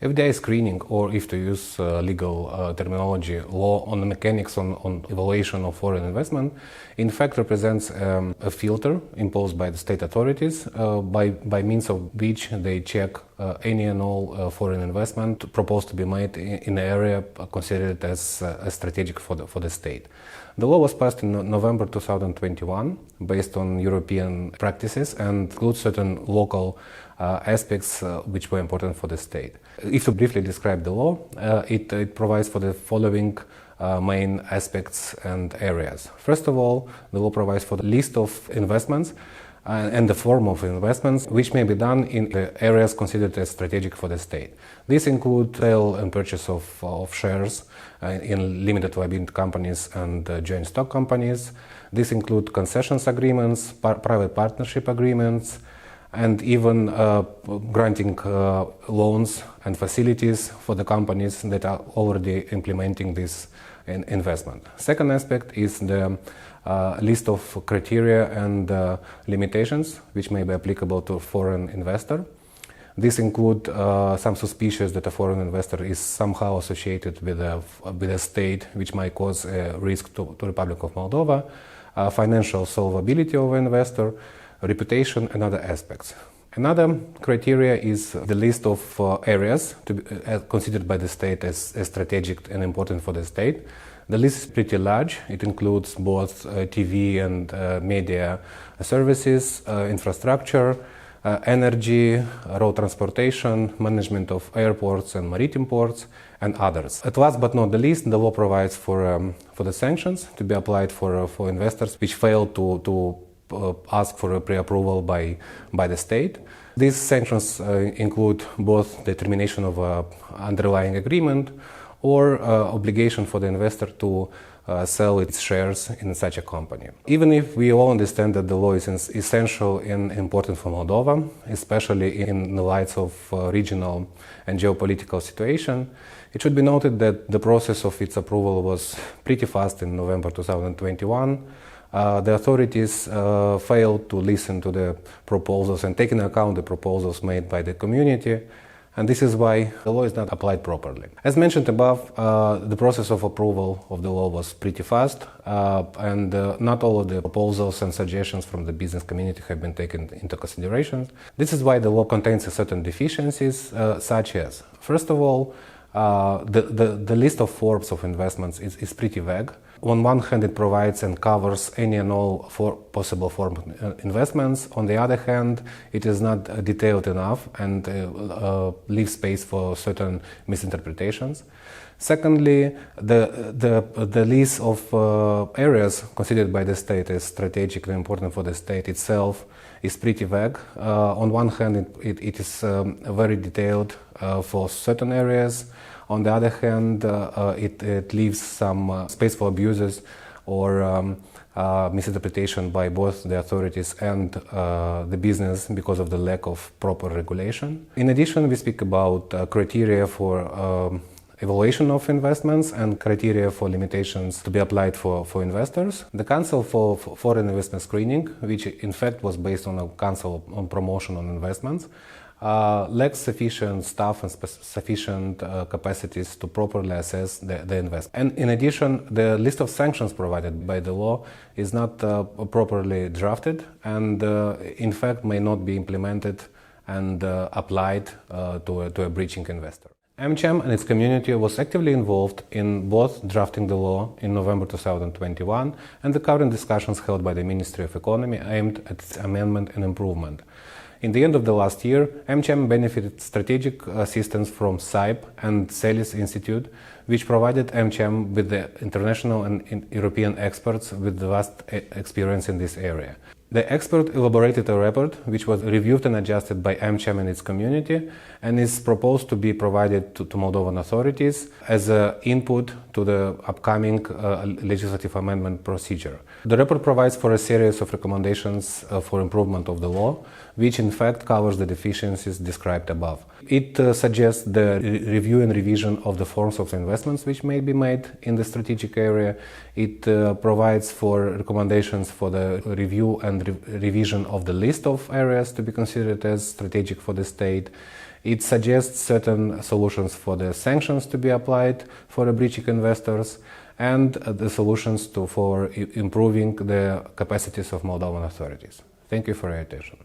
FDA screening, or if to use legal terminology, law on the mechanics on evaluation of foreign investment, in fact represents a filter imposed by the state authorities by means of which they check any and all foreign investment proposed to be made in an area considered as strategic for the state. The law was passed in November 2021 based on European practices and includes certain local aspects which were important for the state. If to briefly describe the law, it provides for the following main aspects and areas. First of all, the law provides for the list of investments and the form of investments which may be done in the areas considered as strategic for the state. These include sale and purchase of shares in limited liability companies and joint stock companies. These include concessions agreements, private partnership agreements, and even granting loans and facilities for the companies that are already implementing this investment. Second aspect is the list of criteria and limitations which may be applicable to a foreign investor. These include some suspicions that a foreign investor is somehow associated with a state which might cause a risk to Republic of Moldova, financial solvability of an investor, reputation, and other aspects. Another criteria is the list of areas to be considered by the state as strategic and important for the state. The list is pretty large. It includes both TV and media services, infrastructure, energy, road transportation, management of airports and maritime ports, and others. At last but not the least, the law provides for the sanctions to be applied for investors which fail to ask for a pre-approval by the state. These sanctions include both the termination of an underlying agreement or obligation for the investor to sell its shares in such a company. Even if we all understand that the law is essential and important for Moldova, especially in the light of regional and geopolitical situation, it should be noted that the process of its approval was pretty fast in November 2021. The authorities failed to listen to the proposals and take into account the proposals made by the community, and this is why the law is not applied properly. As mentioned above, the process of approval of the law was pretty fast, and not all of the proposals and suggestions from the business community have been taken into consideration. This is why the law contains certain deficiencies, such as, first of all, the list of forms of investments is pretty vague. On one hand, it provides and covers any and all possible form of investments. On the other hand, it is not detailed enough and leaves space for certain misinterpretations. Secondly, the list of areas considered by the state as strategic and important for the state itself is pretty vague. On one hand, it is very detailed for certain areas. On the other hand, it leaves some space for abuses or misinterpretation by both the authorities and the business because of the lack of proper regulation. In addition, we speak about criteria for evaluation of investments and criteria for limitations to be applied for investors. The Council for Foreign Investment Screening, which in fact was based on a Council on Promotion on Investments, lacks sufficient staff and sufficient capacities to properly assess the investment. And in addition, the list of sanctions provided by the law is not properly drafted and in fact may not be implemented and applied to a breaching investor. AmCham and its community was actively involved in both drafting the law in November 2021 and the current discussions held by the Ministry of Economy aimed at its amendment and improvement. In the end of the last year, AmCham benefited strategic assistance from SAIP and Celis Institute, which provided AmCham with the international and European experts with vast experience in this area. The expert elaborated a report which was reviewed and adjusted by AmCham and its community and is proposed to be provided to Moldovan authorities as an input to the upcoming legislative amendment procedure. The report provides for a series of recommendations for improvement of the law, which in fact covers the deficiencies described above. It suggests the review and revision of the forms of investments which may be made in the strategic area. It provides for recommendations for the review and and revision of the list of areas to be considered as strategic for the state. It suggests certain solutions for the sanctions to be applied for breaching investors and the solutions for improving the capacities of Moldovan authorities. Thank you for your attention.